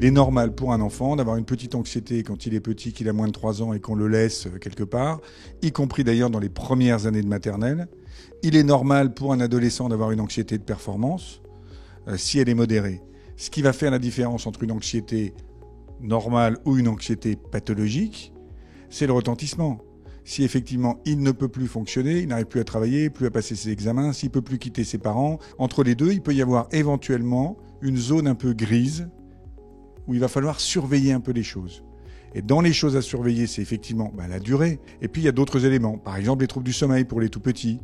Il est normal pour un enfant d'avoir une petite anxiété quand il est petit, qu'il a moins de 3 ans et qu'on le laisse quelque part, y compris d'ailleurs dans les premières années de maternelle. Il est normal pour un adolescent d'avoir une anxiété de performance, si elle est modérée. Ce qui va faire la différence entre une anxiété normale ou une anxiété pathologique, c'est le retentissement. Si effectivement il ne peut plus fonctionner, il n'arrive plus à travailler, plus à passer ses examens, s'il ne peut plus quitter ses parents, entre les deux, il peut y avoir éventuellement une zone un peu grise où il va falloir surveiller un peu les choses. Et dans les choses à surveiller, c'est effectivement la durée. Et puis il y a d'autres éléments, par exemple les troubles du sommeil pour les tout petits.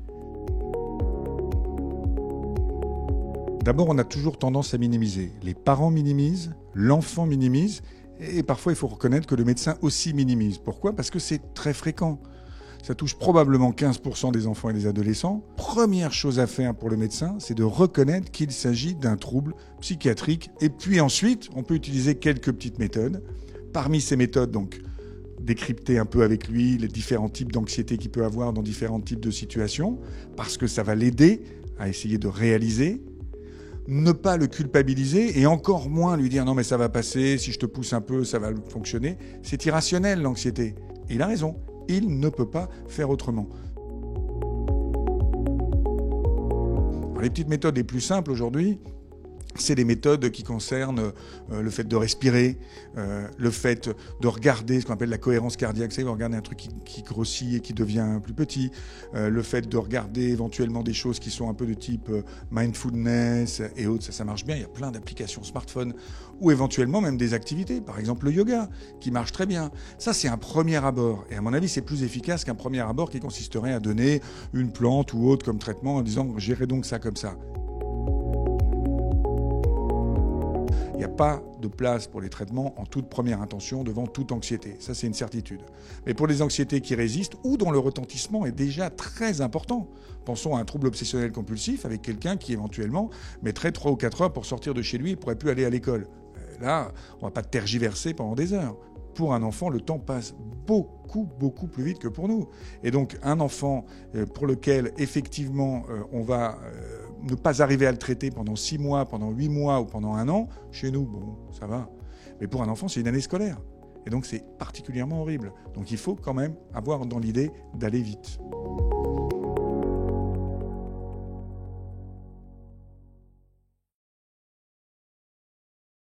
D'abord, on a toujours tendance à minimiser. Les parents minimisent, l'enfant minimise, et parfois il faut reconnaître que le médecin aussi minimise. Pourquoi ? Parce que c'est très fréquent. Ça touche probablement 15% des enfants et des adolescents. Première chose à faire pour le médecin, c'est de reconnaître qu'il s'agit d'un trouble psychiatrique. Et puis ensuite, on peut utiliser quelques petites méthodes. Parmi ces méthodes, donc, décrypter un peu avec lui les différents types d'anxiété qu'il peut avoir dans différents types de situations, parce que ça va l'aider à essayer de réaliser. Ne pas le culpabiliser et encore moins lui dire « non mais ça va passer, si je te pousse un peu, ça va fonctionner ». C'est irrationnel l'anxiété. Et il a raison, il ne peut pas faire autrement. Alors, les petites méthodes les plus simples aujourd'hui, c'est les méthodes qui concernent le fait de respirer, le fait de regarder ce qu'on appelle la cohérence cardiaque, c'est regarder un truc qui grossit et qui devient plus petit, le fait de regarder éventuellement des choses qui sont un peu de type mindfulness et autres, ça marche bien, il y a plein d'applications smartphone, ou éventuellement même des activités, par exemple le yoga, qui marche très bien. Ça, c'est un premier abord, et à mon avis, c'est plus efficace qu'un premier abord qui consisterait à donner une plante ou autre comme traitement en disant « gérez donc ça comme ça ». Il n'y a pas de place pour les traitements en toute première intention devant toute anxiété. Ça, c'est une certitude. Mais pour les anxiétés qui résistent ou dont le retentissement est déjà très important, pensons à un trouble obsessionnel compulsif avec quelqu'un qui éventuellement mettrait 3 ou 4 heures pour sortir de chez lui et ne pourrait plus aller à l'école. Là, on ne va pas tergiverser pendant des heures. Pour un enfant, le temps passe beaucoup plus vite que pour nous. Et donc, un enfant pour lequel, effectivement, on va ne pas arriver à le traiter pendant 6 mois, pendant 8 mois ou pendant 1 an, chez nous, bon, ça va. Mais pour un enfant, c'est une année scolaire. Et donc, c'est particulièrement horrible. Donc, il faut quand même avoir dans l'idée d'aller vite.